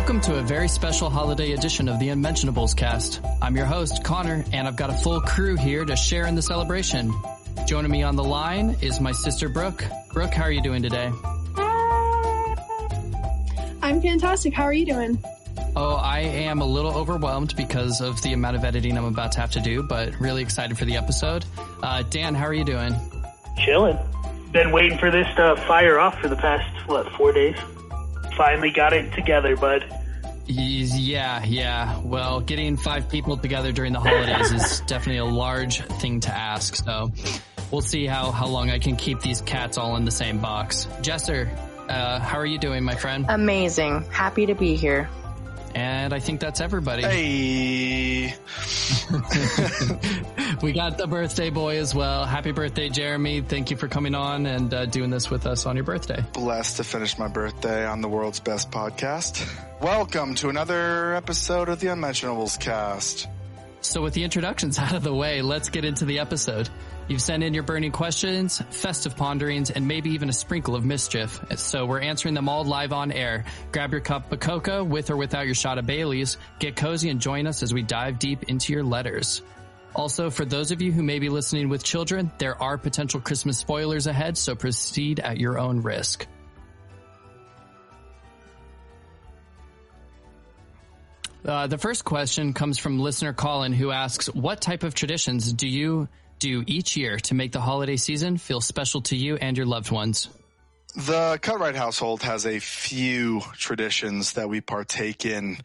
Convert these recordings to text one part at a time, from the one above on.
Welcome to a very special holiday edition of the Unmentionables cast. I'm your host, Connor, and I've got a full crew here to share in the celebration. Joining me on the line is my sister, Brooke. Brooke, how are you doing today? I'm fantastic. How are you doing? Oh, I am a little overwhelmed because of the amount of editing I'm about to have to do, but really excited for the episode. Dan, how are you doing? Chilling. Been waiting for this to fire off for the past, 4 days? Finally got it together, bud. Yeah. Well, getting 5 people together during the holidays is definitely a large thing to ask, so we'll see how long I can keep these cats all in the same box. Jester, how are you doing, my friend? Amazing. Happy to be here. And I think that's everybody. Hey. We got the birthday boy as well. Happy birthday, Jeremy. Thank you for coming on and doing this with us on your birthday. Blessed to finish my birthday on the world's best podcast. Welcome to another episode of the Unmentionables cast. So with the introductions out of the way, let's get into the episode. You've sent in your burning questions, festive ponderings, and maybe even a sprinkle of mischief. So we're answering them all live on air. Grab your cup of cocoa, with or without your shot of Bailey's. Get cozy and join us as we dive deep into your letters. Also, for those of you who may be listening with children, there are potential Christmas spoilers ahead, so proceed at your own risk. The first question comes from listener Colin, who asks, what type of traditions do you do each year to make the holiday season feel special to you and your loved ones? The Cutright household has a few traditions that we partake in.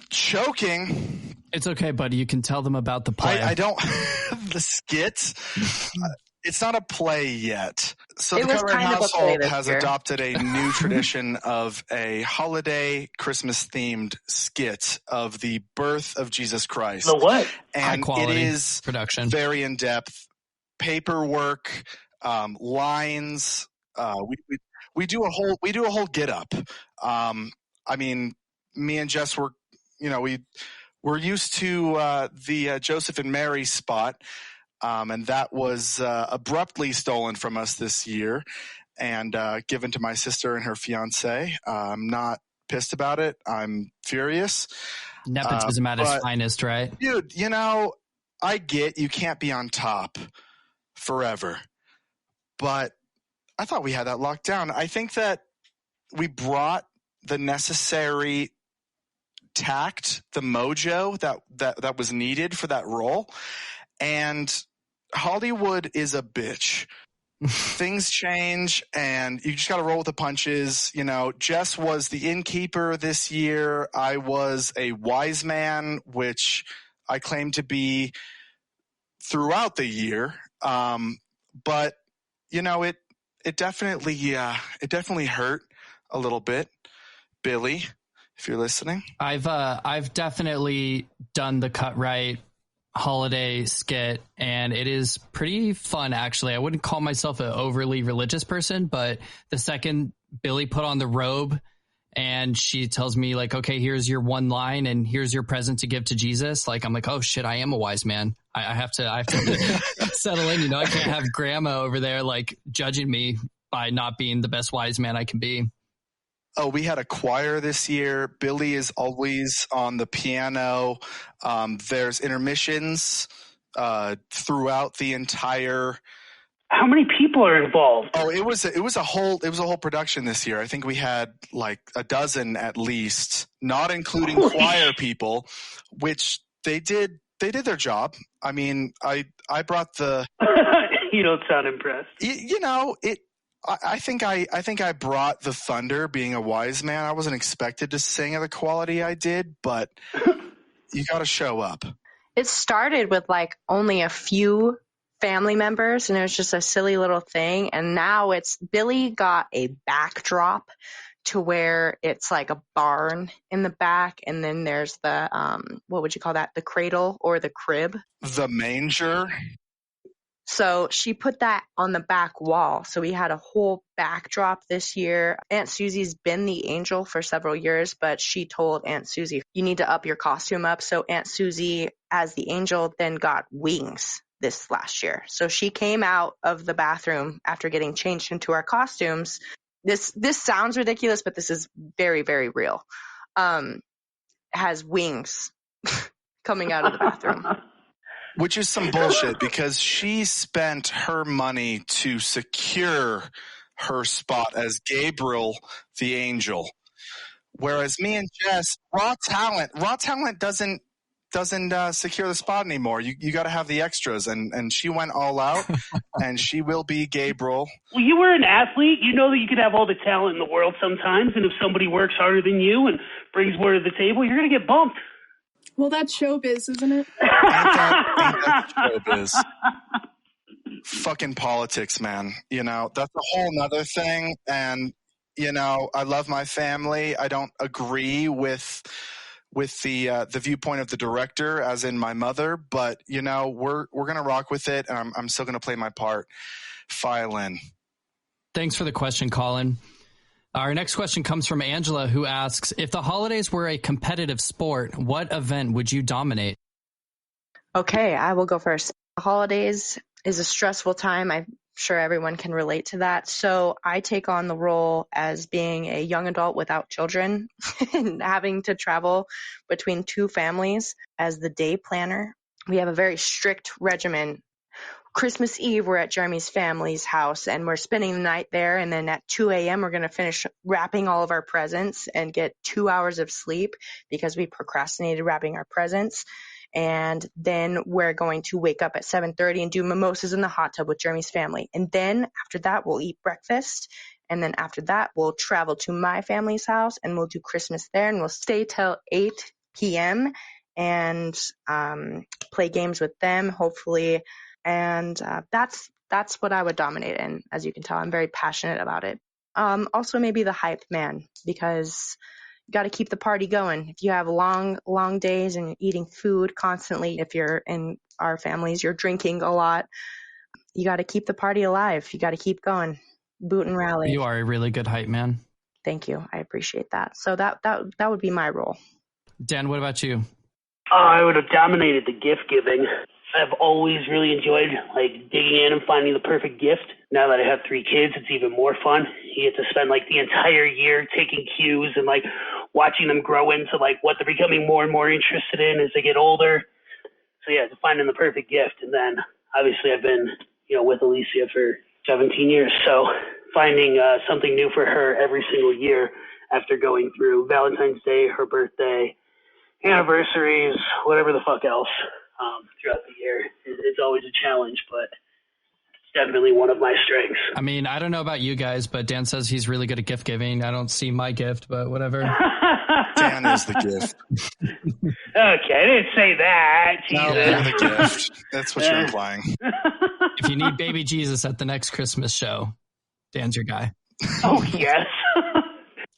Choking. It's okay, buddy. You can tell them about the play. I don't. The skit. It's not a play yet. So the Cutright household has adopted a new tradition of a holiday Christmas-themed skit of the birth of Jesus Christ. The what? And it is production. Very in-depth paperwork, lines. We do a whole get-up. I mean, me and Jess were, we're used to the Joseph and Mary spot. And that was abruptly stolen from us this year and given to my sister and her fiance. I'm not pissed about it. I'm furious. Nepotism at its finest, right? Dude, I get you can't be on top forever. But I thought we had that locked down. I think that we brought the necessary tact, the mojo that was needed for that role. And Hollywood is a bitch. Things change and you just got to roll with the punches. Jess was the innkeeper this year. I was a wise man, which I claim to be throughout the year. But it definitely hurt a little bit. Billy, if you're listening. I've definitely done the Cutright holiday skit, and it is pretty fun, actually. I wouldn't call myself an overly religious person, but the second Billy put on the robe and she tells me, like, okay, here's your one line and here's your present to give to Jesus, like, I'm like, oh shit, I am a wise man. I have to settle in. I can't have grandma over there like judging me by not being the best wise man I can be. Oh, we had a choir this year. Billy is always on the piano. There's intermissions throughout the entire. How many people are involved? Oh, it was a whole production this year. I think we had like a dozen at least, not including choir people, which they did their job. I mean, I brought the. You don't sound impressed. I think I brought the thunder being a wise man. I wasn't expected to sing at the quality I did, but you got to show up. It started with like only a few family members and it was just a silly little thing. And now Billy got a backdrop to where it's like a barn in the back. And then there's the, what would you call that? The cradle or the crib? The manger. So she put that on the back wall. So we had a whole backdrop this year. Aunt Susie's been the angel for several years, but she told Aunt Susie, you need to up your costume up. So Aunt Susie, as the angel, then got wings this last year. So she came out of the bathroom after getting changed into our costumes this sounds ridiculous, but this is very, very real. Has wings coming out of the bathroom. Which is some bullshit because she spent her money to secure her spot as Gabriel the angel. Whereas me and Jess, raw talent doesn't secure the spot anymore. You got to have the extras, and she went all out, and she will be Gabriel. Well, you were an athlete. You know that you could have all the talent in the world sometimes, and if somebody works harder than you and brings more to the table, you're going to get bumped. Well, that's showbiz, isn't it? Ain't that showbiz? Fucking politics, man. You know, that's a whole nother thing, and you know, I love my family. I don't agree with the viewpoint of the director, as in my mother, but you know, we're gonna rock with it, and I'm still gonna play my part. File in. Thanks for the question, Colin. Our next question comes from Angela, who asks, if the holidays were a competitive sport, what event would you dominate? Okay, I will go first. The holidays is a stressful time. I'm sure everyone can relate to that. So I take on the role as being a young adult without children and having to travel between two families as the day planner. We have a very strict regimen. Christmas Eve, we're at Jeremy's family's house, and we're spending the night there, and then at 2 a.m., we're going to finish wrapping all of our presents and get 2 hours of sleep because we procrastinated wrapping our presents. And then we're going to wake up at 7:30 and do mimosas in the hot tub with Jeremy's family. And then after that, we'll eat breakfast. And then after that, we'll travel to my family's house, and we'll do Christmas there, and we'll stay till 8 p.m. and play games with them, hopefully. And that's what I would dominate in. As you can tell, I'm very passionate about it. Also, maybe the hype man, because you got to keep the party going. If you have long days and eating food constantly, if you're in our families, you're drinking a lot, you got to keep the party alive. You got to keep going, boot and rally. You are a really good hype man. Thank you. I appreciate that. So that would be my role. Dan, what about you? I would have dominated the gift giving. I've always really enjoyed like digging in and finding the perfect gift. Now that I have 3 kids, it's even more fun. You get to spend like the entire year taking cues and like watching them grow into like what they're becoming more and more interested in as they get older. So yeah, finding the perfect gift. And then obviously I've been, with Alicia for 17 years. So finding something new for her every single year after going through Valentine's Day, her birthday, anniversaries, whatever the fuck else. Throughout the year. It's always a challenge, but it's definitely one of my strengths. I mean, I don't know about you guys, but Dan says he's really good at gift giving. I don't see my gift, but whatever. Dan is the gift. Okay, I didn't say that. No, you're the gift. That's what you're implying. If you need baby Jesus at the next Christmas show, Dan's your guy. Oh, yes.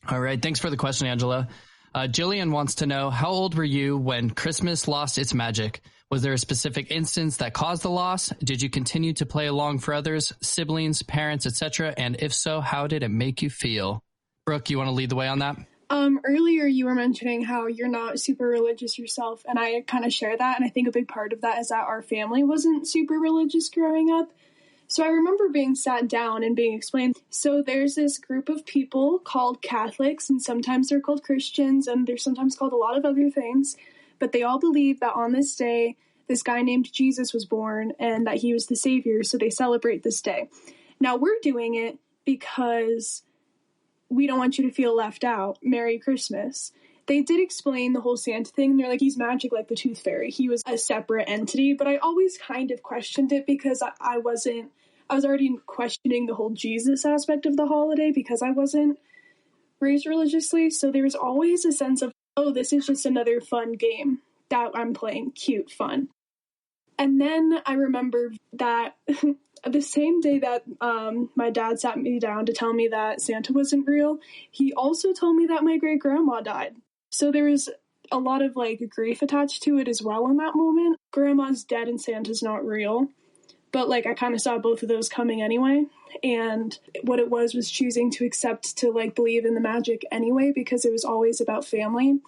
All right. Thanks for the question, Angela. Jillian wants to know, how old were you when Christmas lost its magic? Was there a specific instance that caused the loss? Did you continue to play along for others, siblings, parents, etc.? And if so, how did it make you feel? Brooke, you want to lead the way on that? Earlier you were mentioning how you're not super religious yourself, and I kind of share that, and I think a big part of that is that our family wasn't super religious growing up. So I remember being sat down and being explained, so there's this group of people called Catholics, and sometimes they're called Christians, and they're sometimes called a lot of other things, but they all believe that on this day, this guy named Jesus was born, and that he was the Savior, so they celebrate this day. Now, we're doing it because we don't want you to feel left out. Merry Christmas. They did explain the whole Santa thing. They're like, he's magic like the Tooth Fairy. He was a separate entity, but I always kind of questioned it because I was already questioning the whole Jesus aspect of the holiday because I wasn't raised religiously. So there was always a sense of, oh, this is just another fun game that I'm playing. Cute, fun. And then I remember that the same day that my dad sat me down to tell me that Santa wasn't real, he also told me that my great-grandma died. So there was a lot of grief attached to it as well in that moment. Grandma's dead and Santa's not real. But I kind of saw both of those coming anyway. And what it was choosing to accept to believe in the magic anyway, because it was always about family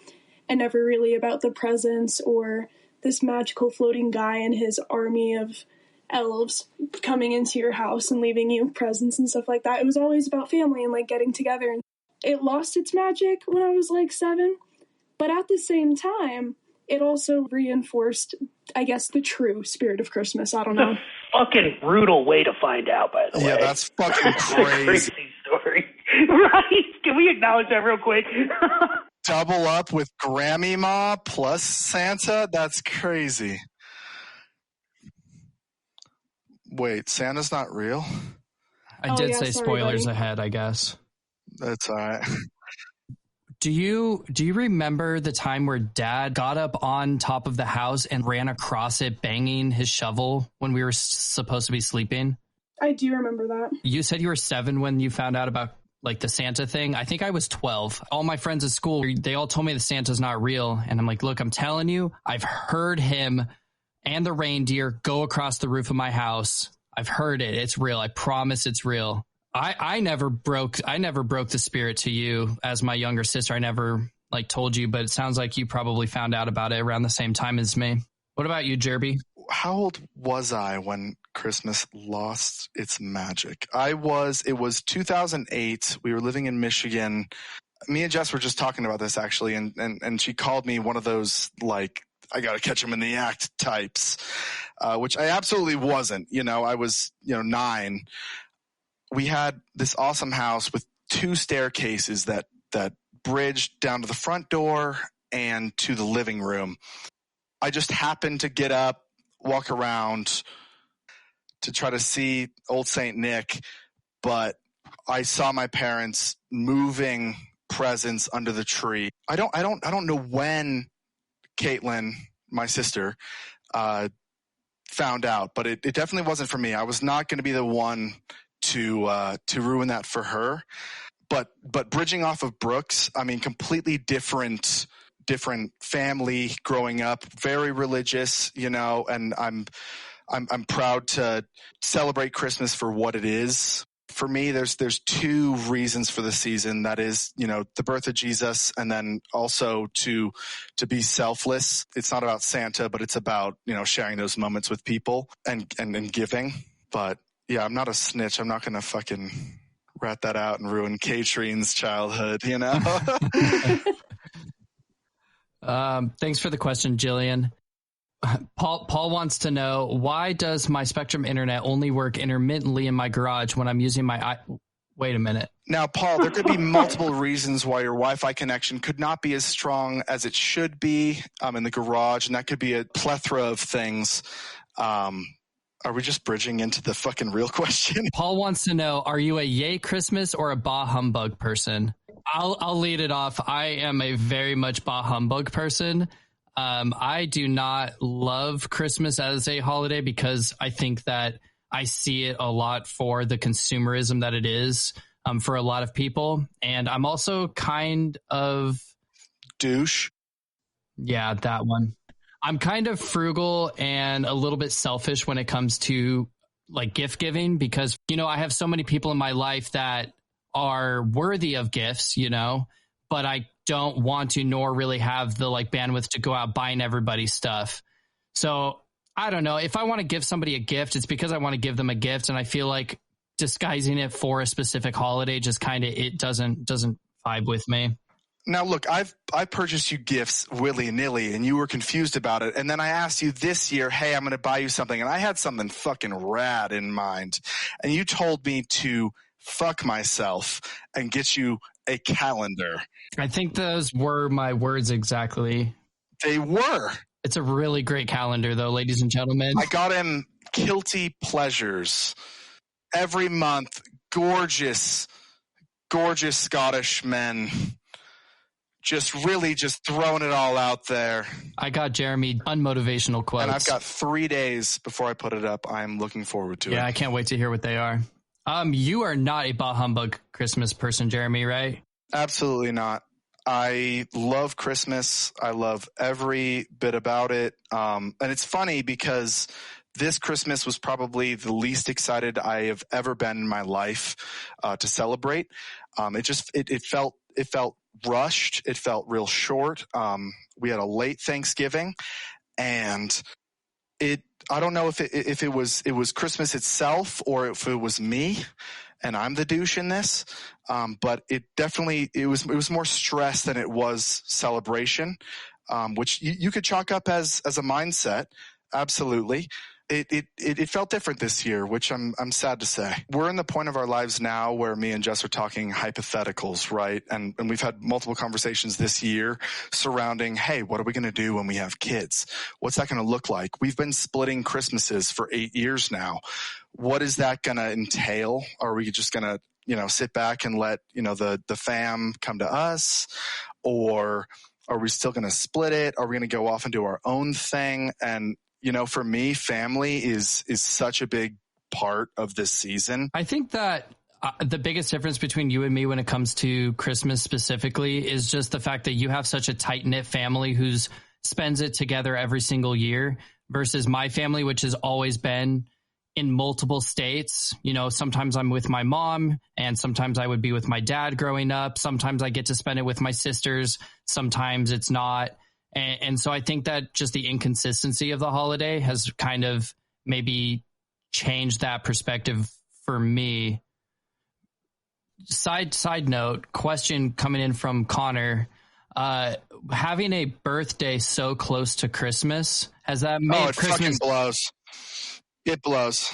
and never really about the presents or this magical floating guy and his army of elves coming into your house and leaving you presents and stuff like that. It was always about family and like getting together. And it lost its magic when I was like 7, but at the same time, it also reinforced, I guess, the true spirit of Christmas. I don't know. Fucking brutal way to find out, by the way. Yeah, that's fucking crazy. Crazy story. Right? Can we acknowledge that real quick? Double up with Grammy Ma plus Santa? That's crazy. Wait, Santa's not real? I did say spoilers ahead, I guess. That's all right. Do you remember the time where Dad got up on top of the house and ran across it banging his shovel when we were supposed to be sleeping? I do remember that. You said you were 7 when you found out about like the Santa thing. I think I was 12. All my friends at school, they all told me the Santa's not real. And I'm like, look, I'm telling you, I've heard him and the reindeer go across the roof of my house. I've heard it. It's real. I promise it's real. I never broke the spirit to you as my younger sister. I never like told you, but it sounds like you probably found out about it around the same time as me. What about you, Jerby? How old was I when Christmas lost its magic? It was 2008. We were living in Michigan. Me and Jess were just talking about this actually. And she called me one of those, like, I got to catch him in the act types, which I absolutely wasn't. I was, 9. We had this awesome house with 2 staircases that bridged down to the front door and to the living room. I just happened to get up, walk around to try to see old Saint Nick, but I saw my parents moving presents under the tree. I don't know when Caitlin, my sister, found out, but it definitely wasn't for me. I was not going to be the one to ruin that for her. But bridging off of Brooks, I mean, completely different family growing up, very religious, and I'm proud to celebrate Christmas for what it is. For me, there's 2 reasons for the season. That is, the birth of Jesus, and then also to be selfless. It's not about Santa, but it's about, sharing those moments with people and giving. But yeah, I'm not a snitch. I'm not going to fucking rat that out and ruin Katrine's childhood, Thanks for the question, Jillian. Paul wants to know, why does my Spectrum internet only work intermittently in my garage when I'm using my Wait a minute. Now, Paul, there could be multiple reasons why your Wi-Fi connection could not be as strong as it should be in the garage, and that could be a plethora of things. Are we just bridging into the fucking real question? Paul wants to know, are you a yay Christmas or a bah humbug person? I'll lead it off. I am a very much bah humbug person. I do not love Christmas as a holiday because I think that I see it a lot for the consumerism that it is for a lot of people. And I'm also kind of... douche. Yeah, that one. I'm kind of frugal and a little bit selfish when it comes to like gift giving because, I have so many people in my life that are worthy of gifts, but I don't want to nor really have the like bandwidth to go out buying everybody stuff. So I don't know. If I want to give somebody a gift, it's because I want to give them a gift. And I feel like disguising it for a specific holiday just kind of, it doesn't vibe with me. Now, look, I've purchased you gifts willy-nilly, and you were confused about it. And then I asked you this year, hey, I'm going to buy you something. And I had something fucking rad in mind. And you told me to fuck myself and get you a calendar. I think those were my words exactly. They were. It's a really great calendar, though, ladies and gentlemen. I got him Guilty Pleasures. Every month, gorgeous Scottish men. Just throwing it all out there. I got Jeremy unmotivational quotes. And I've got 3 days before I put it up. I'm looking forward to it. Yeah, I can't wait to hear what they are. You are not a bah humbug Christmas person, Jeremy, right? Absolutely not. I love Christmas. I love every bit about it. And it's funny because this Christmas was probably the least excited I have ever been in my life to celebrate. It felt rushed. It felt real short. We had a late Thanksgiving, and it I don't know if it was Christmas itself or if it was me and I'm the douche in this. But it was more stress than it was celebration, which you could chalk up as a mindset. Absolutely. It felt different this year, which I'm sad to say. We're in the point of our lives now where me and Jess are talking hypotheticals, right? And we've had multiple conversations this year surrounding, hey, what are we going to do when we have kids? What's that going to look like? We've been splitting Christmases for 8 years now. What is that going to entail? Are we just going to, sit back and let, the fam come to us? Or are we still going to split it? Are we going to go off and do our own thing? And for me, family is such a big part of this season. I think that the biggest difference between you and me when it comes to Christmas specifically is just the fact that you have such a tight-knit family who spends it together every single year versus my family, which has always been in multiple states. Sometimes I'm with my mom and sometimes I would be with my dad growing up. Sometimes I get to spend it with my sisters. Sometimes it's not. And so I think that just the inconsistency of the holiday has kind of maybe changed that perspective for me. Side note, question coming in from Connor. Having a birthday so close to Christmas, has that made Christmas... fucking blows. It blows.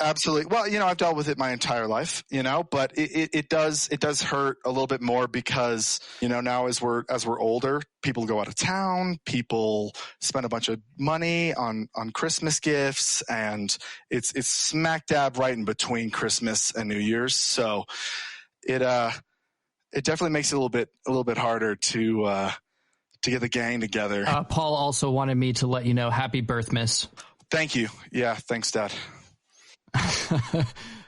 Absolutely. Well, I've dealt with it my entire life, but it does hurt a little bit more because, now as we're older, people go out of town, people spend a bunch of money on Christmas gifts, and it's smack dab right in between Christmas and New Year's. So it definitely makes it a little bit harder to get the gang together. Paul also wanted me to let you know, happy birthmas. Thank you. Yeah. Thanks, Dad.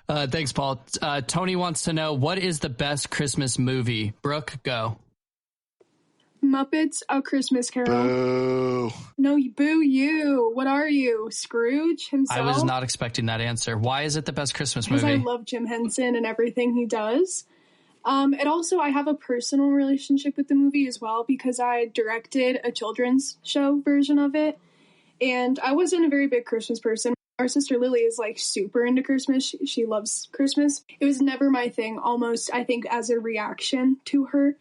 Thanks, Paul. Tony wants to know, what is the best Christmas movie? Brooke, go. Muppets: A Christmas Carol. Boo. No, boo you. What are you, Scrooge himself? I was not expecting that answer. Why is it the best Christmas movie? Because I love Jim Henson and everything he does. And also, I have a personal relationship with the movie as well because I directed a children's show version of it. And I wasn't a very big Christmas person. Our sister Lily is super into Christmas. She loves Christmas. It was never my thing, almost, I think, as a reaction to her.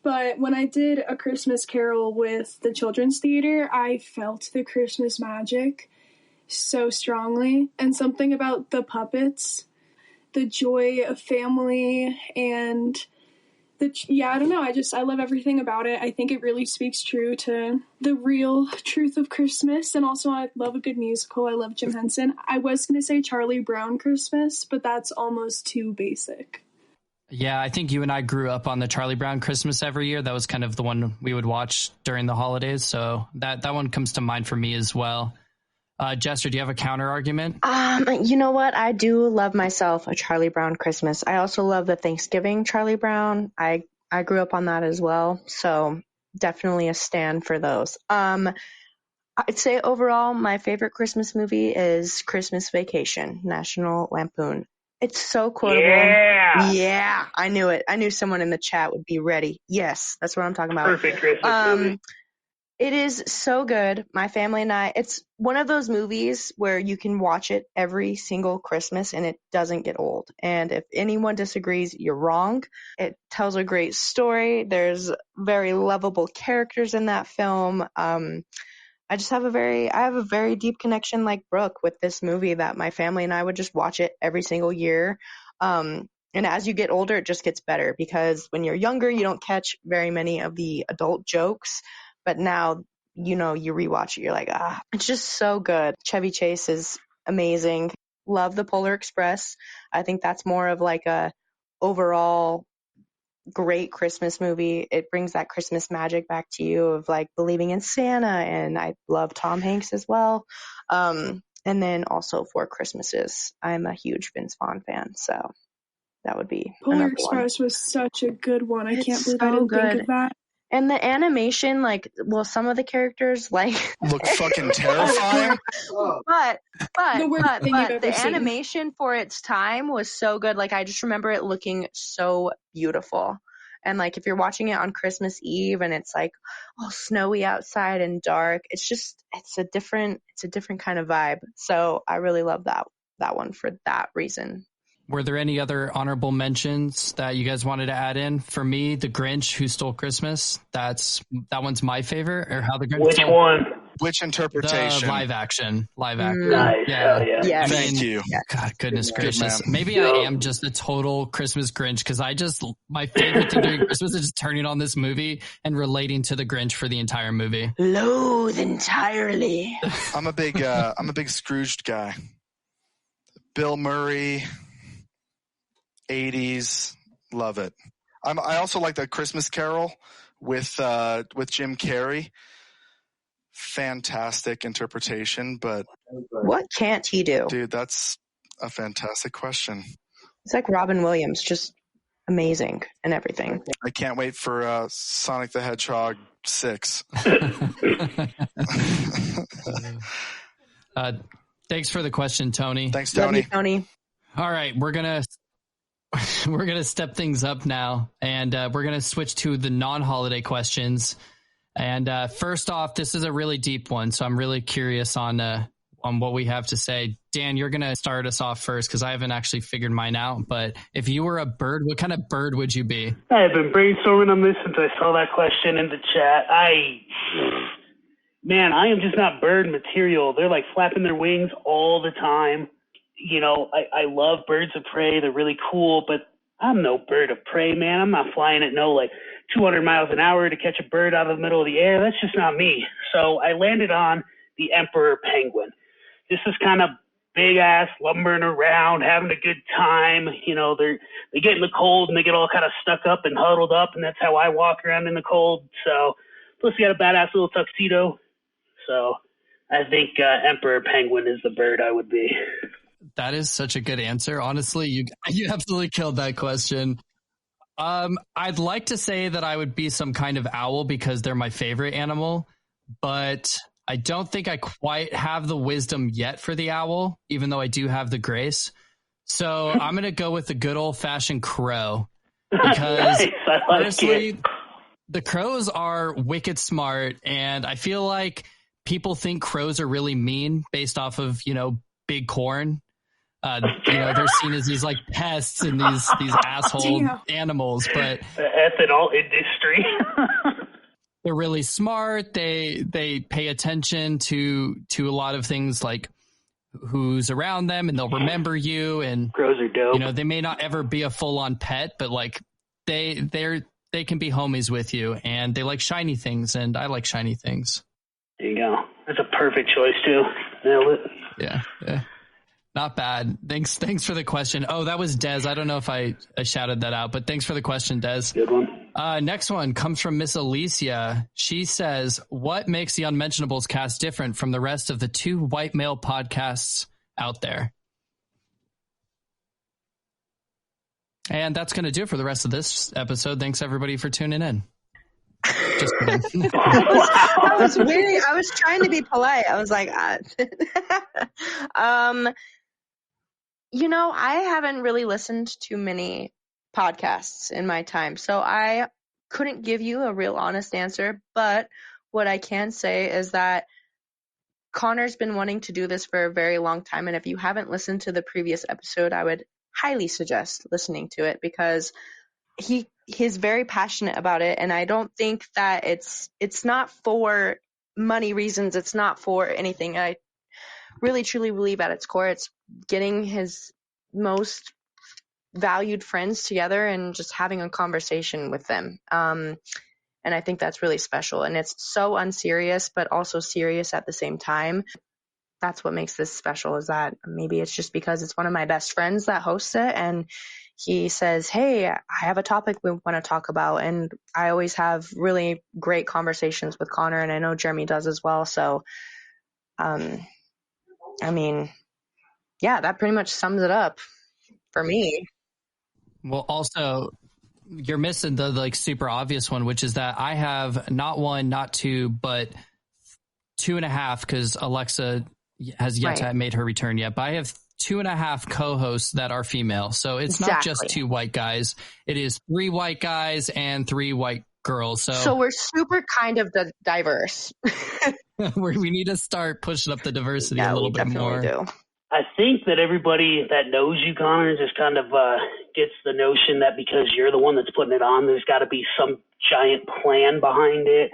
But when I did A Christmas Carol with the Children's Theater, I felt the Christmas magic so strongly. And something about the puppets, the joy of family, and I don't know. I love everything about it. I think it really speaks true to the real truth of Christmas. And also, I love a good musical. I love Jim Henson. I was going to say Charlie Brown Christmas, but that's almost too basic. Yeah, I think you and I grew up on the Charlie Brown Christmas every year. That was kind of the one we would watch during the holidays. So that one comes to mind for me as well. Jester, do you have a counter argument? You know what? I do love myself a Charlie Brown Christmas. I also love the Thanksgiving Charlie Brown. I grew up on that as well. So definitely a stand for those. I'd say overall, my favorite Christmas movie is Christmas Vacation, National Lampoon. It's so quotable. Yeah, I knew it. I knew someone in the chat would be ready. Yes, that's what I'm talking about. Perfect Christmas movie. It is so good. My family and I, it's one of those movies where you can watch it every single Christmas and it doesn't get old. And if anyone disagrees, you're wrong. It tells a great story. There's very lovable characters in that film. I have a very deep connection like Brooke with this movie that my family and I would just watch it every single year. And as you get older, it just gets better because when you're younger, you don't catch very many of the adult jokes. But now, you rewatch it, you're like, it's just so good. Chevy Chase is amazing. Love the Polar Express. I think that's more of a overall great Christmas movie. It brings that Christmas magic back to you of believing in Santa. And I love Tom Hanks as well. And then also Four Christmases. I'm a huge Vince Vaughn fan. So that would be Polar Express was such a good one. I can't believe I didn't think of that. And the animation, some of the characters, look fucking terrifying. but the animation for its time was so good. I just remember it looking so beautiful. And like, if you're watching it on Christmas Eve and it's like all snowy outside and dark, it's a different kind of vibe. So I really love that one for that reason. Were there any other honorable mentions that you guys wanted to add in? For me, The Grinch Who Stole Christmas. That one's my favorite. Or How the Grinch Which Stole. one? Which interpretation? The live action. Nice. Yeah. Hell yeah. Yes. Thank you. God, goodness gracious. man. Maybe I am just a total Christmas Grinch because my favorite thing during Christmas is just turning on this movie and relating to the Grinch for the entire movie. Loathe entirely. I'm a big Scrooged guy. Bill Murray, 80s, love it. I also like the Christmas Carol with Jim Carrey. Fantastic interpretation, but What can't he do? dude, that's a fantastic question. It's like Robin Williams, just amazing and everything. I can't wait for Sonic the Hedgehog 6. Thanks for the question, Tony. Thanks, Love Tony. you, Tony. All right, we're gonna step things up now, and we're gonna switch to the non-holiday questions. And first off, this is a really deep one, so I'm really curious on what we have to say. Dan, you're gonna start us off first because I haven't actually figured mine out. But if you were a bird, what kind of bird would you be? I've been brainstorming on this since I saw that question in the chat. I am just not bird material. They're like flapping their wings all the time. You know, I love birds of prey. They're really cool, but I'm no bird of prey, man. I'm not flying at 200 miles an hour to catch a bird out of the middle of the air. That's just not me. So I landed on the emperor penguin. This is kind of big ass lumbering around, having a good time. You know, they get in the cold and they get all kind of stuck up and huddled up, and that's how I walk around in the cold. So plus we got a badass little tuxedo. So I think emperor penguin is the bird I would be. That is such a good answer. Honestly, you absolutely killed that question. I'd like to say that I would be some kind of owl because they're my favorite animal, but I don't think I quite have the wisdom yet for the owl, even though I do have the grace. So I'm going to go with the good old fashioned crow because Nice. I like honestly, it. the crows are wicked smart. And I feel like people think crows are really mean based off of, big corn. They're seen as these like pests and these asshole animals, but ethanol industry. they're really smart. They pay attention to a lot of things like who's around them, and they'll remember you. And Crows are dope. they may not ever be a full on pet, but like they can be homies with you, and they like shiny things, and I like shiny things. There you go. That's a perfect choice too. Nailed it. Yeah. Not bad. Thanks for the question. Oh, that was Des. I don't know if I shouted that out, but thanks for the question, Des. Good one. Next one comes from Miss Alicia. She says, what makes the Unmentionables cast different from the rest of the two white male podcasts out there? And that's going to do it for the rest of this episode. Thanks, everybody, for tuning in. Just kidding. I was trying to be polite. I was like, I haven't really listened to many podcasts in my time, so I couldn't give you a real honest answer. But what I can say is that Connor's been wanting to do this for a very long time, and if you haven't listened to the previous episode, I would highly suggest listening to it because he's very passionate about it, and I don't think that it's not for money reasons. It's not for anything. I really truly believe at its core it's getting his most valued friends together and just having a conversation with them. And I think that's really special, and it's so unserious but also serious at the same time. That's what makes this special, is that maybe it's just because it's one of my best friends that hosts it, and he says, hey, I have a topic we want to talk about. And I always have really great conversations with Connor, and I know Jeremy does as well. So, that pretty much sums it up for me. Well, also, you're missing the super obvious one, which is that I have not one, not two, but 2.5, because Alexa has yet to have made her return yet. But I have 2.5 co-hosts that are female. So it's not just 2 white guys. It is 3 white guys and 3 white girls. So we're super kind of diverse. We need to start pushing up the diversity a little bit more. Do. I think that everybody that knows you, Connor, just kind of gets the notion that because you're the one that's putting it on, there's got to be some giant plan behind it.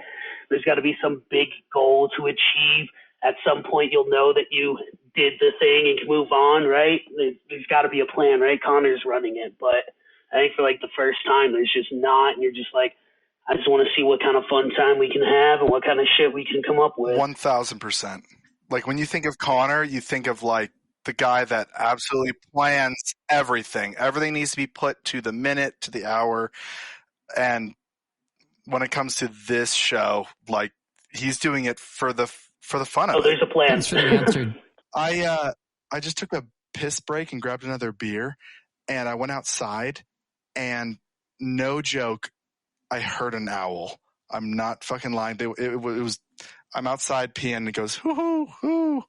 There's got to be some big goal to achieve. At some point, you'll know that you did the thing and can move on, right? There's got to be a plan, right? Connor's running it. But I think for like the first time, there's just not. And you're just like, I just want to see what kind of fun time we can have and what kind of shit we can come up with. 1,000%. Like when you think of Connor, you think of like the guy that absolutely plans everything. Everything needs to be put to the minute, to the hour. And when it comes to this show, like he's doing it for the fun of it. Oh, there's a plan. Thanks for the answer. I just took a piss break and grabbed another beer, and I went outside, and no joke, I heard an owl. I'm not fucking lying. It was I'm outside peeing, and it goes hoo hoo hoo.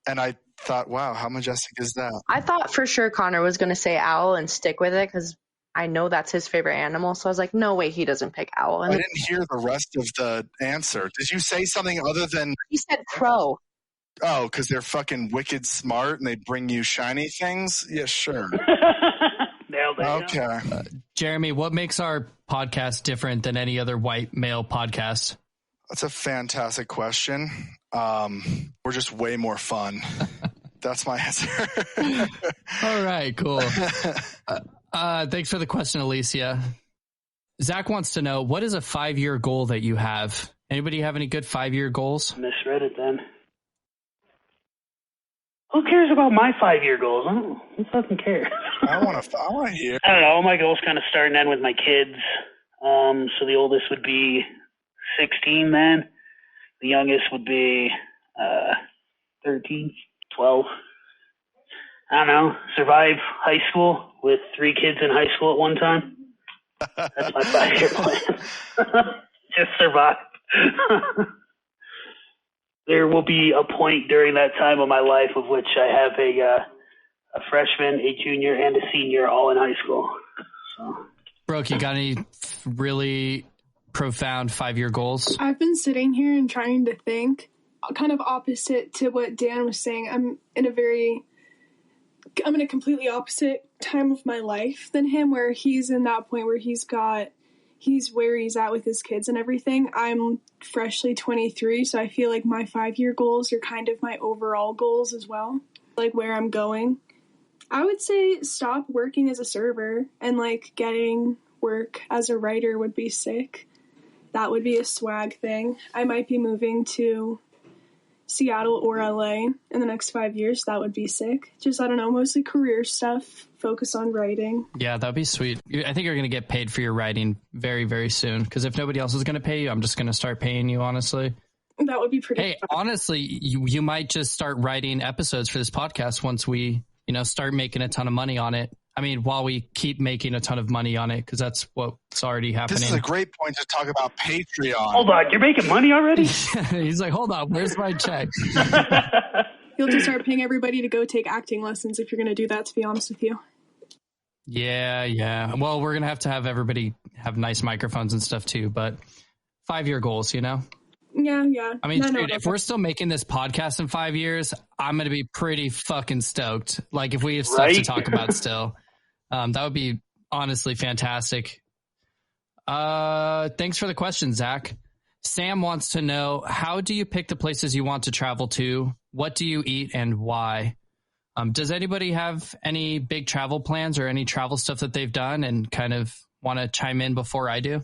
And I thought, wow, how majestic is that? I thought for sure Connor was going to say owl and stick with it because I know that's his favorite animal. So I was like, no way he doesn't pick owl. And I didn't hear the rest of the answer. Did you say something other than... He said crow. Oh, because they're fucking wicked smart and they bring you shiny things? Yeah, sure. Nailed it. Okay. Jeremy, what makes our podcast different than any other white male podcast? That's a fantastic question. We're just way more fun. That's my answer. All right, cool. Thanks for the question, Alicia. Zach wants to know, what is a 5-year goal that you have? Anybody have any good 5-year goals? Misread it then. Who cares about my 5-year goals? Who fucking cares? I want to hear. I don't know. All my goals kind of start and end with my kids. So the oldest would be 16 then. The youngest would be 13, 12. I don't know. Survive high school with 3 kids in high school at one time. That's my 5-year plan. Just survive. There will be a point during that time of my life of which I have a freshman, a junior, and a senior all in high school. So. Brooke, you got any really profound 5-year goals? I've been sitting here and trying to think, kind of opposite to what Dan was saying. I'm in a completely opposite time of my life than him, where he's in that point where he's where he's at with his kids and everything. I'm freshly 23, so I feel like my 5-year goals are kind of my overall goals as well, like where I'm going. I would say stop working as a server and like getting work as a writer would be sick. That would be a swag thing. I might be moving to Seattle or LA in the next 5 years. That would be sick. Just, I don't know, mostly career stuff. Focus on writing. Yeah, that'd be sweet. I think you're going to get paid for your writing very, very soon. Because if nobody else is going to pay you, I'm just going to start paying you, honestly. That would be pretty fun. Honestly, you might just start writing episodes for this podcast once we, start making a ton of money on it. I mean, while we keep making a ton of money on it, because that's what's already happening. This is a great point to talk about Patreon. Hold on, you're making money already? He's like, hold on, where's my check? You'll just start paying everybody to go take acting lessons if you're going to do that, to be honest with you. Yeah. Well, we're going to have everybody have nice microphones and stuff too, but 5-year goals, Yeah. I mean, dude, if we're still making this podcast in 5 years, I'm going to be pretty fucking stoked. Like, if we have stuff to talk about still, that would be honestly fantastic. Thanks for the question, Zach. Sam wants to know, how do you pick the places you want to travel to? What do you eat and why? Does anybody have any big travel plans or any travel stuff that they've done and kind of want to chime in before I do?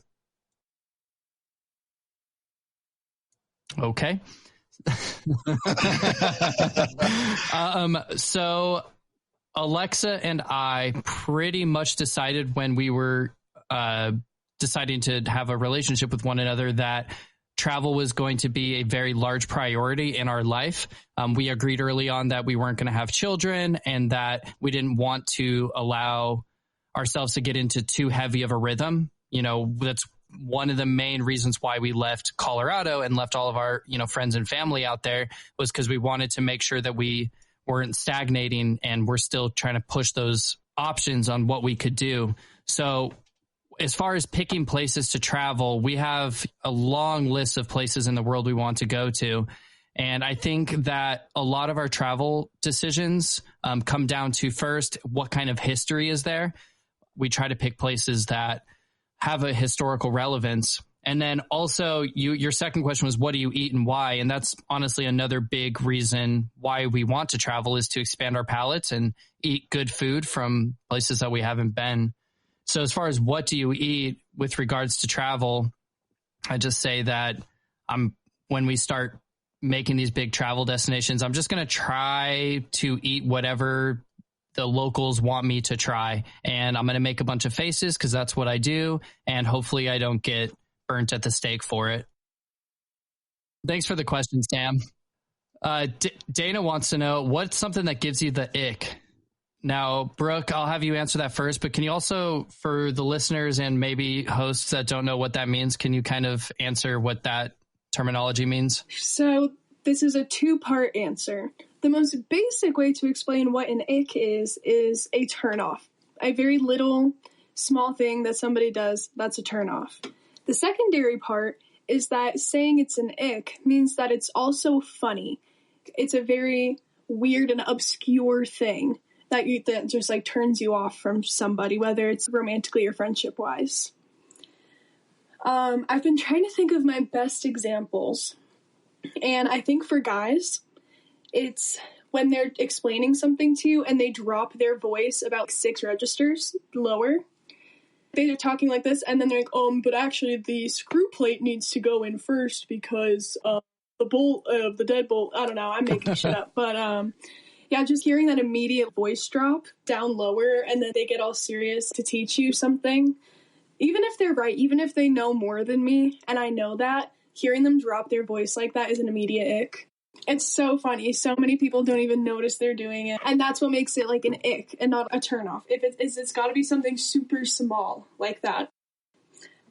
Okay. So Alexa and I pretty much decided when we were deciding to have a relationship with one another that travel was going to be a very large priority in our life. We agreed early on that we weren't going to have children and that we didn't want to allow ourselves to get into too heavy of a rhythm. That's one of the main reasons why we left Colorado and left all of our, friends and family out there, was because we wanted to make sure that we we're stagnating and we're still trying to push those options on what we could do. So as far as picking places to travel, we have a long list of places in the world we want to go to. And I think that a lot of our travel decisions come down to, first, what kind of history is there? We try to pick places that have a historical relevance. And then also your second question was, what do you eat and why? And that's honestly another big reason why we want to travel, is to expand our palates and eat good food from places that we haven't been. So as far as what do you eat with regards to travel, I just say that when we start making these big travel destinations, I'm just going to try to eat whatever the locals want me to try. And I'm going to make a bunch of faces because that's what I do. And hopefully I don't get burnt at the stake for it. Thanks for the question, Sam. Dana wants to know, what's something that gives you the ick? Now, Brooke, I'll have you answer that first, but can you also, for the listeners and maybe hosts that don't know what that means, can you kind of answer what that terminology means? So this is a two-part answer. The most basic way to explain what an ick is a turnoff. A very little, small thing that somebody does, that's a turnoff. The secondary part is that saying it's an ick means that it's also funny. It's a very weird and obscure thing that just like turns you off from somebody, whether it's romantically or friendship wise. I've been trying to think of my best examples, and I think for guys, it's when they're explaining something to you and they drop their voice about 6 registers lower. They're talking like this, and then they're like, but actually the screw plate needs to go in first because the bolt, the deadbolt, I don't know, I'm making shit up, but yeah, just hearing that immediate voice drop down lower and then they get all serious to teach you something. Even if they're right, even if they know more than me, and I know that, hearing them drop their voice like that is an immediate ick. It's so funny. So many people don't even notice they're doing it. And that's what makes it like an ick and not a turnoff. It's got to be something super small like that.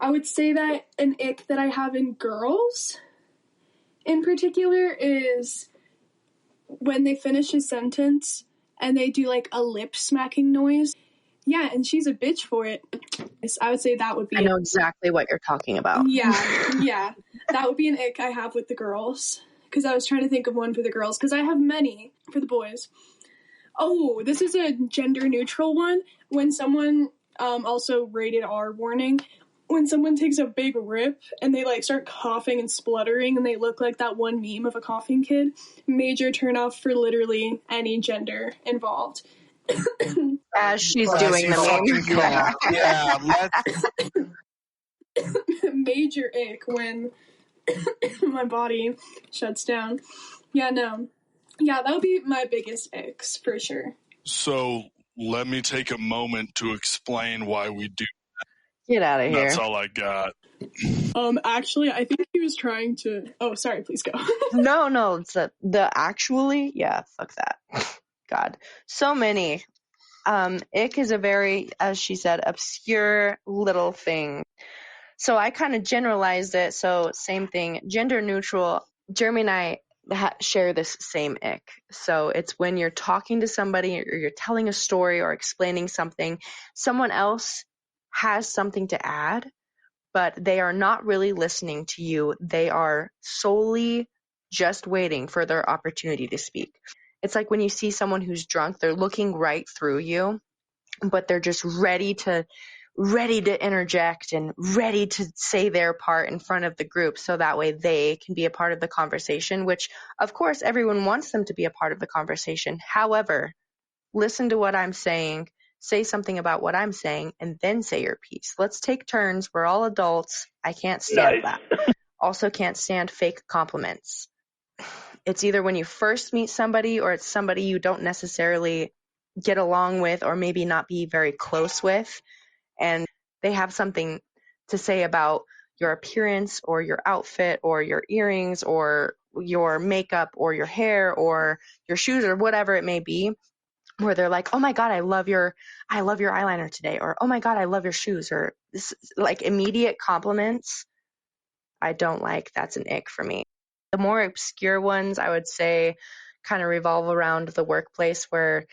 I would say that an ick that I have in girls in particular is when they finish a sentence and they do like a lip smacking noise. Yeah, and she's a bitch for it. I would say that would be... I know exactly what you're talking about. Yeah. That would be an ick I have with the girls. Because I was trying to think of one for the girls. Because I have many for the boys. Oh, this is a gender neutral one. When someone, also rated R warning, when someone takes a big rip and they like start coughing and spluttering and they look like that one meme of a coughing kid, major turnoff for literally any gender involved. As she's doing the meme. Yeah, major ick when my body shuts down. Yeah, no. Yeah, that would be my biggest icks for sure. So let me take a moment to explain why we do. Get out of here. That's all I got. Actually, I think he was trying to... Oh, sorry, please go. No, it's the actually, yeah, fuck that. God. So many. Ick is a very, as she said, obscure little thing. So I kind of generalized it. So same thing, gender neutral. Jeremy and I share this same ick. So it's when you're talking to somebody or you're telling a story or explaining something, someone else has something to add, but they are not really listening to you. They are solely just waiting for their opportunity to speak. It's like when you see someone who's drunk, they're looking right through you, but they're just ready to interject and ready to say their part in front of the group so that way they can be a part of the conversation, which of course everyone wants them to be a part of the conversation. However, listen to what I'm saying, say something about what I'm saying, and then say your piece. Let's take turns. We're all adults. I can't stand that. Also can't stand fake compliments. It's either when you first meet somebody or it's somebody you don't necessarily get along with or maybe not be very close with, and they have something to say about your appearance or your outfit or your earrings or your makeup or your hair or your shoes or whatever it may be, where they're like, oh my God, I love your eyeliner today, or oh my God, I love your shoes, or this, like immediate compliments. I don't like. That's an ick for me. The more obscure ones, I would say kind of revolve around the workplace, where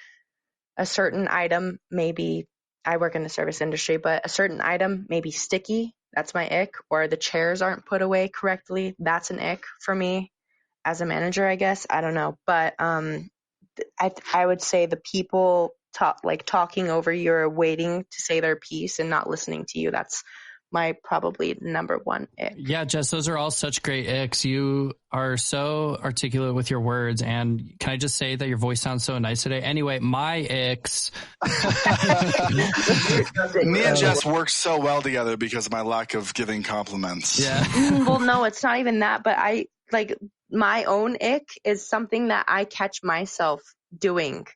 a certain item, maybe I work in the service industry, but a certain item may be sticky. That's my ick. Or the chairs aren't put away correctly. That's an ick for me as a manager, I guess. I don't know. But I would say the people talking over you or waiting to say their piece and not listening to you. That's my probably number one ick. Yeah, Jess, those are all such great icks. You are so articulate with your words. And can I just say that your voice sounds so nice today? Anyway, my icks. Me and Jess work so well together because of my lack of giving compliments. Yeah. Well, no, it's not even that. But my own ick is something that I catch myself doing,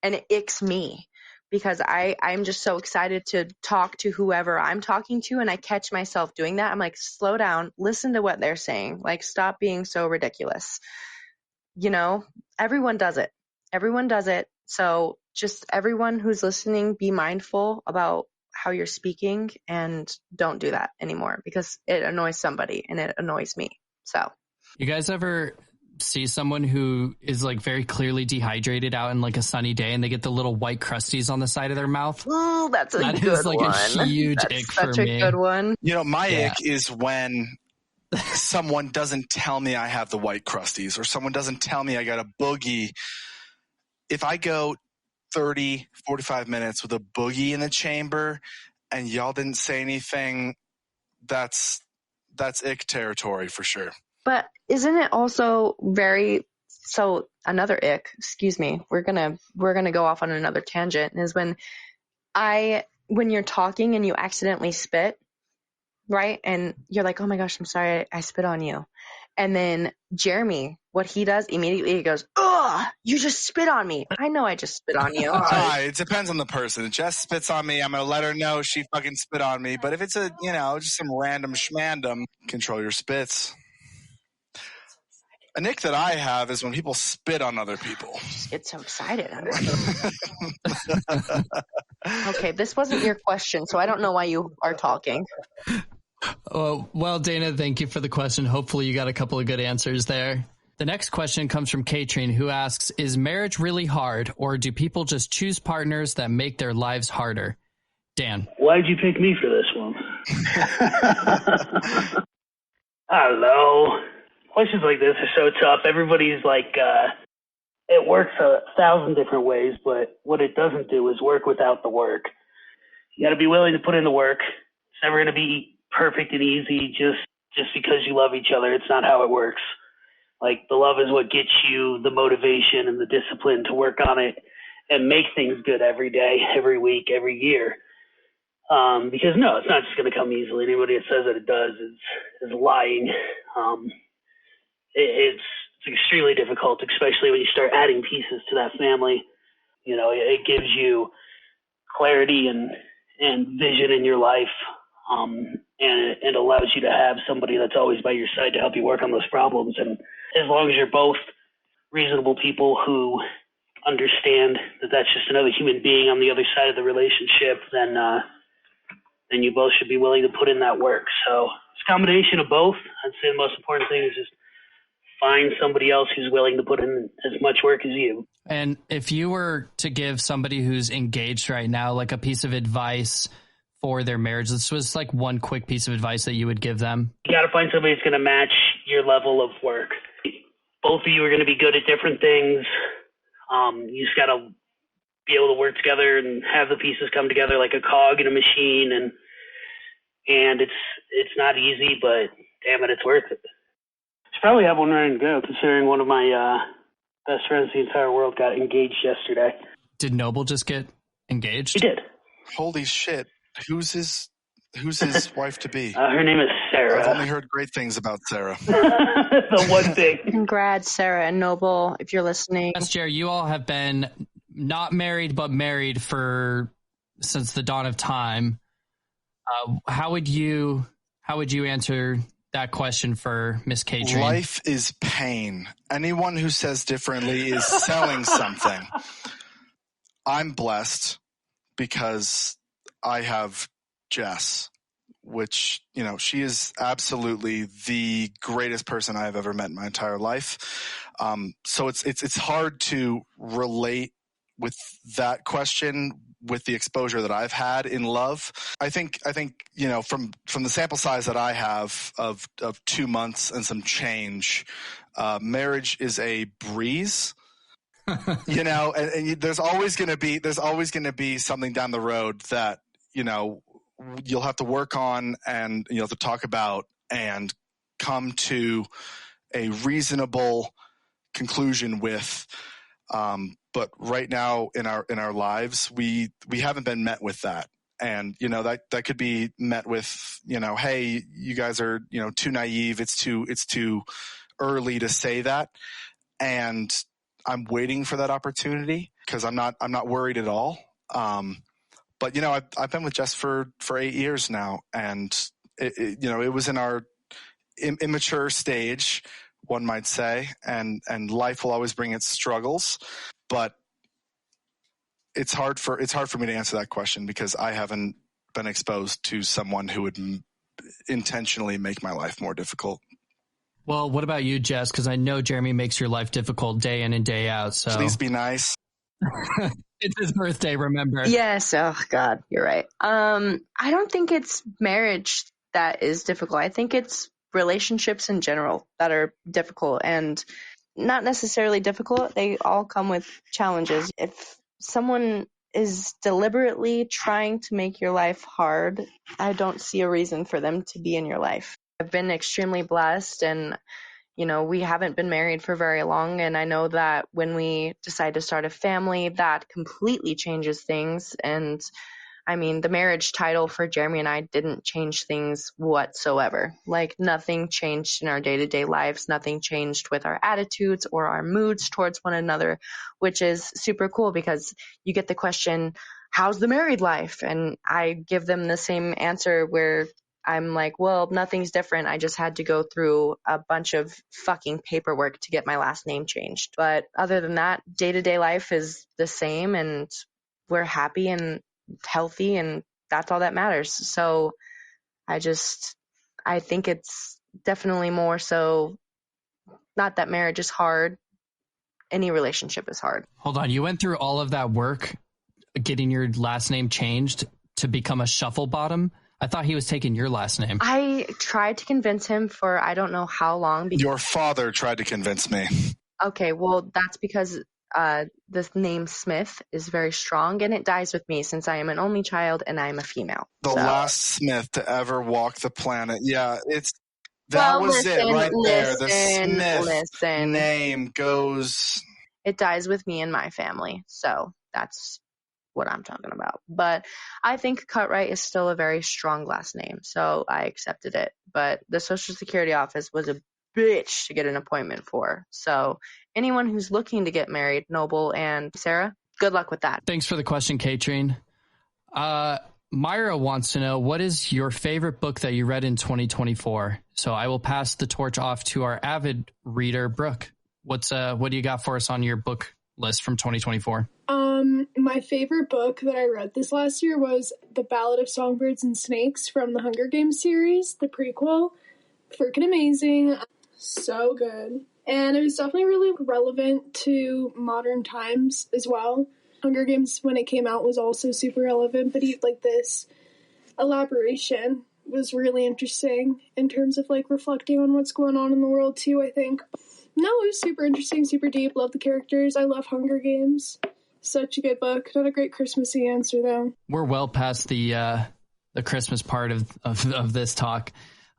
and it icks me. Because I'm just so excited to talk to whoever I'm talking to, and I catch myself doing that. I'm like, slow down, listen to what they're saying. Like, stop being so ridiculous. You know, everyone does it. Everyone does it. So just everyone who's listening, be mindful about how you're speaking and don't do that anymore, because it annoys somebody and it annoys me. So, you guys ever see someone who is like very clearly dehydrated out in like a sunny day and they get the little white crusties on the side of their mouth? Oh, that's a that good is like one. a huge That's ick for me. Such a good one. You know, my ick is when someone doesn't tell me I have the white crusties, or someone doesn't tell me I got a boogie. If I go 30, 45 minutes with a boogie in the chamber and y'all didn't say anything, that's ick territory for sure. But isn't it also so another ick, excuse me, we're gonna go off on another tangent, is when you're talking and you accidentally spit, right? And you're like, oh my gosh, I'm sorry, I spit on you. And then Jeremy, what he does immediately, he goes, ugh, you just spit on me. I know I just spit on you. It depends on the person. If Jess spits on me, I'm going to let her know she fucking spit on me. But if it's just some random schmandom, control your spits. A nick that I have is when people spit on other people. Just get so excited. Okay, this wasn't your question, so I don't know why you are talking. Oh, well, Dana, thank you for the question. Hopefully you got a couple of good answers there. The next question comes from Katrin, who asks, is marriage really hard, or do people just choose partners that make their lives harder? Dan. Why'd you pick me for this one? I don't know. Questions like this are so tough. Everybody's like, it works 1,000 different ways, but what it doesn't do is work without the work. You got to be willing to put in the work. It's never going to be perfect and easy just because you love each other. It's not how it works. Like, the love is what gets you the motivation and the discipline to work on it and make things good every day, every week, every year. Because no, it's not just going to come easily. Anybody that says that it does is lying. It's extremely difficult, especially when you start adding pieces to that family. You know, it gives you clarity and vision in your life, and it allows you to have somebody that's always by your side to help you work on those problems. And as long as you're both reasonable people who understand that that's just another human being on the other side of the relationship, then you both should be willing to put in that work. So it's a combination of both. I'd say the most important thing is just find somebody else who's willing to put in as much work as you. And if you were to give somebody who's engaged right now, like a piece of advice for their marriage, this was like one quick piece of advice that you would give them. You got to find somebody that's going to match your level of work. Both of you are going to be good at different things. You just got to be able to work together and have the pieces come together like a cog in a machine. And it's not easy, but damn it, it's worth it. Should probably have one ready to go, considering one of my best friends in the entire world got engaged yesterday. Did Noble just get engaged? He did. Holy shit. Who's his wife to be? Her name is Sarah. I've only heard great things about Sarah. The one thing. Congrats, Sarah and Noble, if you're listening. Yes, Jerry, you all have been not married, but married since the dawn of time. How would you answer that question for Miss Katrin? Life is pain. Anyone who says differently is selling something. I'm blessed because I have Jess. which, she is absolutely the greatest person I've ever met in my entire life. So it's hard to relate with that question with the exposure that I've had in love. I think from the sample size that I have of 2 months and some change, marriage is a breeze. And there's always going to be something down the road that you'll have to work on, and you'll have to talk about and come to a reasonable conclusion with. But right now in our lives, we haven't been met with that. And, that could be met with, hey, you guys are, too naive. It's too early to say that. And I'm waiting for that opportunity because I'm not worried at all. But I've been with Jess for 8 years now, and it was in our immature stage, one might say, and life will always bring its struggles. But it's hard for me to answer that question because I haven't been exposed to someone who would intentionally make my life more difficult. Well, what about you, Jess? Because I know Jeremy makes your life difficult day in and day out. So please be nice. It's his birthday, remember? Yes. Oh God, you're right. I don't think it's marriage that is difficult. I think it's relationships in general that are difficult, and not necessarily difficult. They all come with challenges. If someone is deliberately trying to make your life hard, I don't see a reason for them to be in your life. I've been extremely blessed, and we haven't been married for very long, and I know that when we decide to start a family, that completely changes things. And I mean, the marriage title for Jeremy and I didn't change things whatsoever. Like, nothing changed in our day-to-day lives. Nothing changed with our attitudes or our moods towards one another, which is super cool because you get the question, how's the married life? And I give them the same answer where I'm like, well, nothing's different. I just had to go through a bunch of fucking paperwork to get my last name changed. But other than that, day-to-day life is the same, and we're happy and healthy, and that's all that matters. So I think it's definitely more so, not that marriage is hard. Any relationship is hard. Hold on. You went through all of that work getting your last name changed to become a shuffle bottom? I thought he was taking your last name. I tried to convince him for I don't know how long. Your father tried to convince me. Okay, well, that's because the name Smith is very strong, and it dies with me since I am an only child and I am a female. The last Smith to ever walk the planet. Yeah, that was it right there. The Smith name goes. It dies with me and my family, so that's what I'm talking about. But I think Cutright is still a very strong last name, so I accepted it. But the Social Security office was a bitch to get an appointment for. So anyone who's looking to get married, Noble and Sarah, good luck with that. Thanks for the question, Katrine. Myra wants to know, what is your favorite book that you read in 2024? So I will pass the torch off to our avid reader, Brooke. What do you got for us on your book list from 2024? My favorite book that I read this last year was The Ballad of Songbirds and Snakes from the Hunger Games series, the prequel. Freaking amazing. So good. And it was definitely really relevant to modern times as well. Hunger Games, when it came out, was also super relevant, but this elaboration was really interesting in terms of reflecting on what's going on in the world too, I think. No, it was super interesting, super deep. Love the characters. I love Hunger Games. Such a good book. Not a great Christmassy answer, though. We're well past the Christmas part of this talk.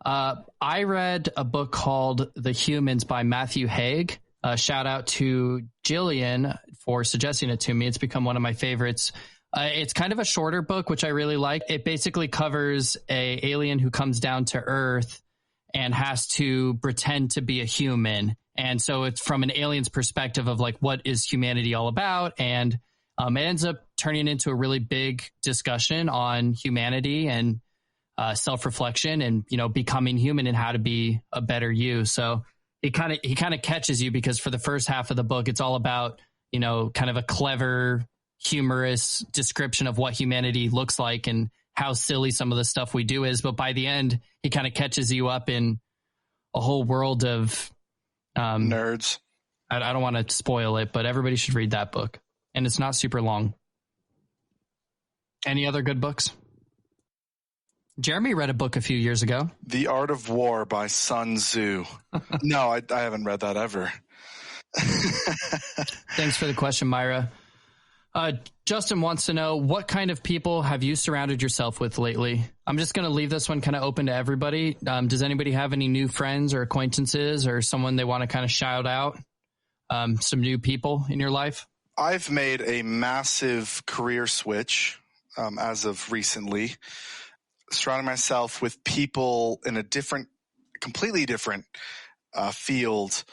I read a book called The Humans by Matthew Haig. Shout out to Jillian for suggesting it to me. It's become one of my favorites. It's kind of a shorter book, which I really like. It basically covers a alien who comes down to Earth and has to pretend to be a human. And so it's from an alien's perspective of what is humanity all about? And it ends up turning into a really big discussion on humanity and self-reflection and, becoming human and how to be a better you. So he kind of catches you because for the first half of the book, it's all about, kind of a clever, humorous description of what humanity looks like and how silly some of the stuff we do is. But by the end, he kind of catches you up in a whole world of nerds. I don't want to spoil it, but everybody should read that book. And it's not super long. Any other good books? Jeremy read a book a few years ago. The Art of War by Sun Tzu. No, I haven't read that ever. Thanks for the question, Myra. Justin wants to know, what kind of people have you surrounded yourself with lately? I'm just going to leave this one kind of open to everybody. Does anybody have any new friends or acquaintances or someone they want to kind of shout out? Some new people in your life? I've made a massive career switch as of recently. Surrounding myself with people in a completely different field.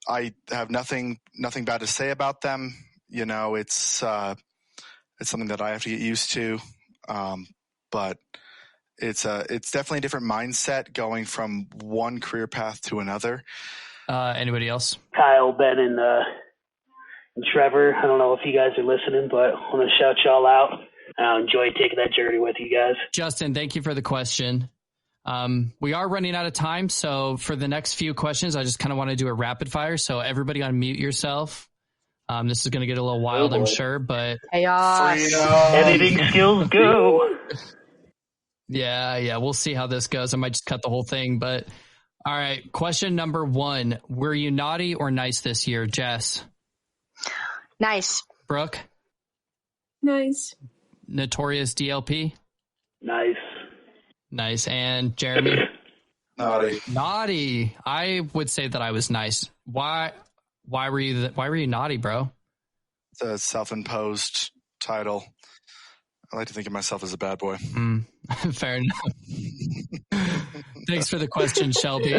I have nothing bad to say about them. You know, it's something that I have to get used to. But it's definitely a different mindset going from one career path to another. Anybody else? Kyle, Ben, and Trevor. I don't know if you guys are listening, but I want to shout y'all out. I enjoy taking that journey with you guys. Justin, thank you for the question. We are running out of time, so for the next few questions, I just kind of want to do a rapid fire. So everybody unmute yourself. This is going to get a little wild, I'm sure, but editing skills go. Yeah, we'll see how this goes. I might just cut the whole thing, but all right. Question number 1: were you naughty or nice this year, Jess? Nice. Brooke? Nice. Notorious DLP? Nice. And Jeremy? Naughty. I would say that I was nice. Why were you naughty, bro? It's a self-imposed title. I like to think of myself as a bad boy. Fair enough. Thanks for the question, Shelby.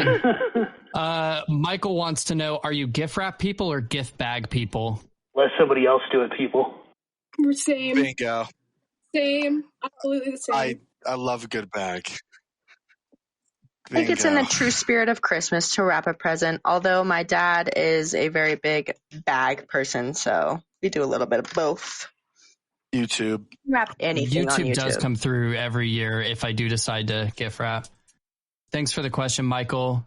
Michael wants to know, are you gift wrap people or gift bag people? Let somebody else do it, people. We're same. Bingo. Same. Absolutely the same. I love a good bag. I think it's in the true spirit of Christmas to wrap a present, although my dad is a very big bag person, so we do a little bit of both. YouTube. Wrap anything on YouTube. Does come through every year if I do decide to gift wrap. Thanks for the question, Michael.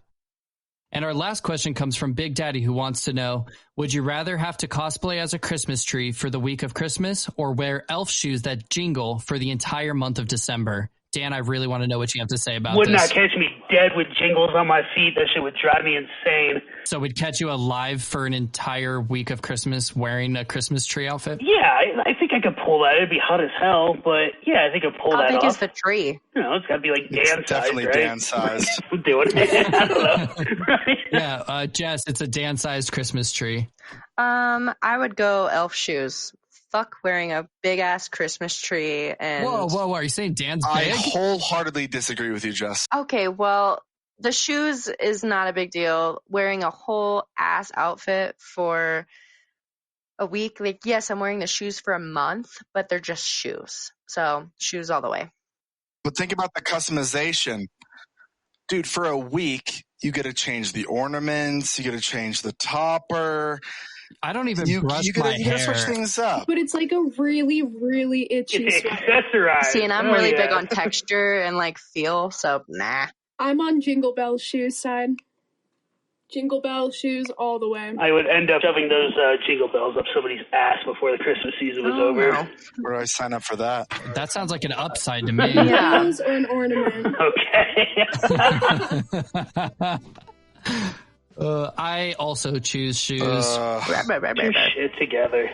And our last question comes from Big Daddy, who wants to know, would you rather have to cosplay as a Christmas tree for the week of Christmas or wear elf shoes that jingle for the entire month of December? Dan, I really want to know what you have to say about this. Would not catch me dead with jingles on my feet. That shit would drive me insane. So we'd catch you alive for an entire week of Christmas wearing a Christmas tree outfit? Yeah, I think I could pull that. It'd be hot as hell, but yeah, I think I could pull that off. How big is the tree? You know, it's got to be like Dan-sized, definitely right? Dan-sized. We're doing it. I don't know. Right? Yeah, Jess, it's a Dan-sized Christmas tree. I would go elf shoes. Fuck wearing a big-ass Christmas tree. And Whoa, are you saying Dan's big? I wholeheartedly disagree with you, Jess. Okay, well, the shoes is not a big deal. Wearing a whole ass outfit for a week, like, yes, I'm wearing the shoes for a month, but they're just shoes. So, shoes all the way. But think about the customization. Dude, for a week, you get to change the ornaments, you get to change the topper. I don't even brush my hair. You gotta switch things up. But it's like a really, really itchy sweater. Accessorize. See, and I'm really big on texture and like feel, so nah. I'm on Jingle Bell shoes side. Jingle Bell shoes all the way. I would end up shoving those jingle bells up somebody's ass before the Christmas season was over. No. Where do I sign up for that? That sounds like an upside to me. Yeah. Or an ornament. Okay. I also choose shoes. Shit together.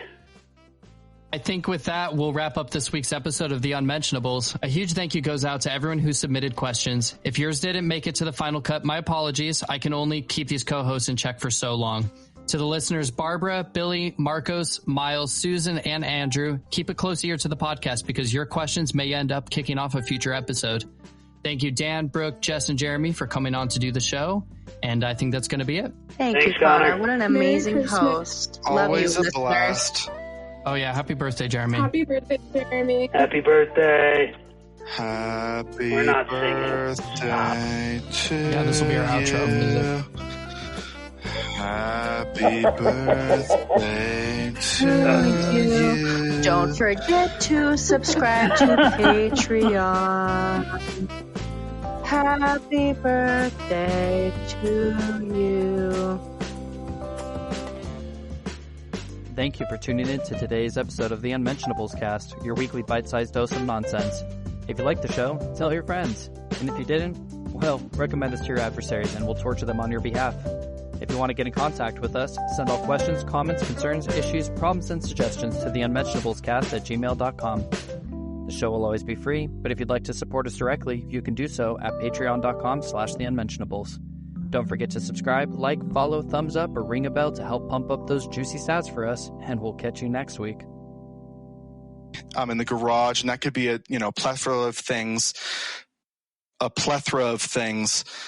I think with that, we'll wrap up this week's episode of The Unmentionables. A huge thank you goes out to everyone who submitted questions. If yours didn't make it to the final cut, my apologies. I can only keep these co-hosts in check for so long. To the listeners, Barbara, Billy, Marcos, Miles, Susan, and Andrew, keep a close ear to the podcast because your questions may end up kicking off a future episode. Thank you, Dan, Brooke, Jess, and Jeremy for coming on to do the show. And I think that's going to be it. Thanks, you, Connor. What an amazing host. Always Love you, a blast. Oh, yeah. Happy birthday, Jeremy. Happy birthday, Jeremy. Happy birthday. Happy We're not birthday to Yeah, this will be our outro music. Happy birthday to you. Don't forget to subscribe to Patreon. Happy birthday to you. Thank you for tuning in to today's episode of the Unmentionables cast, your weekly bite-sized dose of nonsense. If you liked the show, tell your friends. And if you didn't, well, recommend us to your adversaries and we'll torture them on your behalf. If you want to get in contact with us, send all questions, comments, concerns, issues, problems, and suggestions to the unmentionablescast@gmail.com. The show will always be free, but if you'd like to support us directly, you can do so at patreon.com/theunmentionables. Don't forget to subscribe, like, follow, thumbs up, or ring a bell to help pump up those juicy stats for us, and we'll catch you next week. In the garage, and that could be a plethora of things.